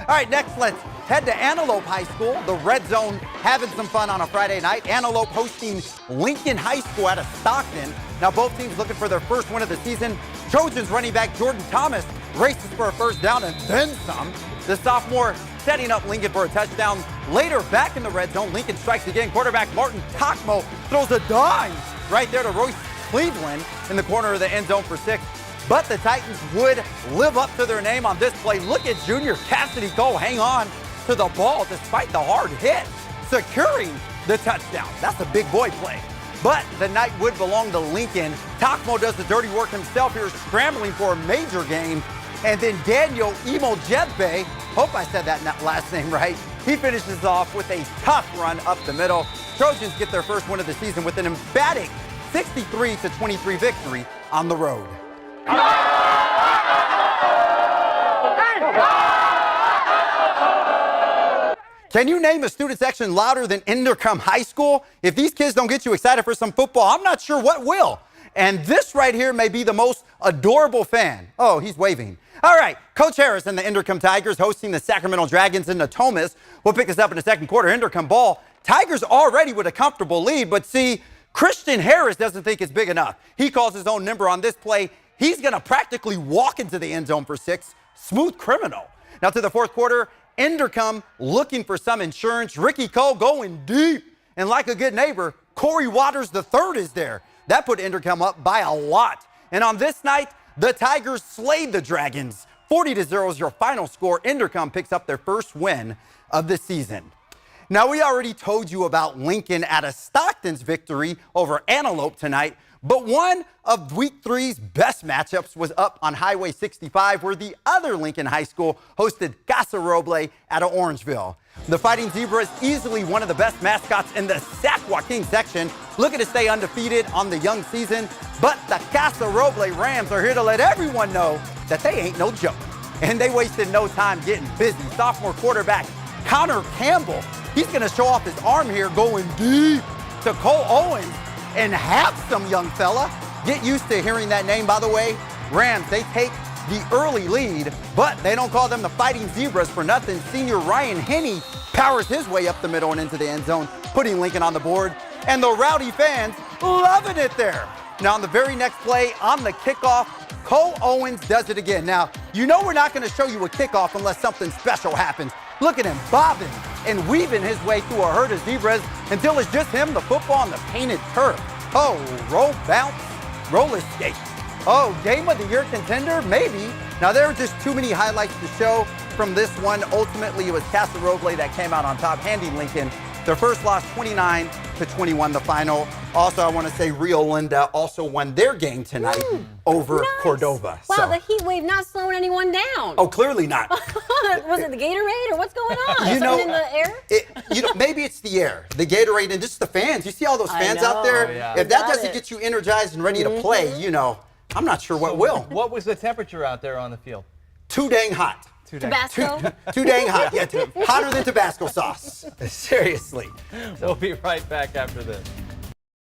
All right, next let's head to Antelope High School. The Red Zone having some fun on a Friday night. Antelope hosting Lincoln High School out of Stockton. Now both teams looking for their first win of the season. Trojans running back Jordan Thomas races for a first down and then some. The sophomore setting up Lincoln for a touchdown. Later, back in the red zone, Lincoln strikes again. Quarterback Martin Takmo throws a dime right there to Royce Cleveland in the corner of the end zone for 6. But the Titans would live up to their name on this play. Look at Junior Cassidy Cole hang on to the ball despite the hard hit, securing the touchdown. That's a big boy play. But the night would belong to Lincoln. Takmo does the dirty work himself here, scrambling for a major gain. And then Daniel Imojebe, hope I said that last name right, he finishes off with a tough run up the middle. Trojans get their first win of the season with an emphatic 63-23 victory on the road. Can you name a student section louder than Inderkum High School? If these kids don't get you excited for some football, I'm not sure what will. And this right here may be the most adorable fan. Oh, he's waving. All right, Coach Harris and the Inderkum Tigers hosting the Sacramento Dragons in Natomas. We'll pick this up in the second quarter. Inderkum ball. Tigers already with a comfortable lead, but see, Christian Harris doesn't think it's big enough. He calls his own number on this play. He's going to practically walk into the end zone for 6. Smooth criminal. Now to the fourth quarter, Inderkum looking for some insurance. Ricky Cole going deep. And like a good neighbor, Corey Waters III is there. That put Inderkum up by a lot. And on this night, the Tigers slayed the Dragons. 40-0 is your final score. Inderkum picks up their first win of the season. Now, we already told you about Lincoln out of Stockton's victory over Antelope tonight, but one of Week 3's best matchups was up on Highway 65, where the other Lincoln High School hosted Casa Roble out of Orangeville. The Fighting Zebras, easily one of the best mascots in the Sac Joaquin section, looking to stay undefeated on the young season, but the Casa Roble Rams are here to let everyone know that they ain't no joke. And they wasted no time getting busy. Sophomore quarterback Connor Campbell, he's going to show off his arm here, going deep to Cole Owens, and have some young fella. Get used to hearing that name, by the way. Rams, they take the early lead, but they don't call them the Fighting Zebras for nothing. Senior Ryan Henney powers his way up the middle and into the end zone, putting Lincoln on the board. And the Rowdy fans loving it there. Now, on the very next play, on the kickoff, Cole Owens does it again. Now, you know we're not going to show you a kickoff unless something special happens. Look at him bobbing and weaving his way through a herd of zebras until it's just him, the football, and the painted turf. Oh, roll, bounce, roller skate. Oh, Game of the Year contender? Maybe. Now, there are just too many highlights to show from this one. Ultimately, it was Casa Roble that came out on top, handing Lincoln their first loss, 29-21, the final. Also, I want to say Rio Linda also won their game tonight over Cordova. Wow, so, the heat wave not slowing anyone down. Oh, clearly not. Was it the Gatorade or what's going on? You know, Something in the air? Maybe it's the air, the Gatorade, and just the fans. You see all those fans out there? Oh, yeah. If that doesn't get you energized and ready to play, you know, I'm not sure what will. What was the temperature out there on the field? Too dang hot. Tabasco? Too dang hot. Yeah, hotter than Tabasco sauce. Seriously. We'll be right back after this.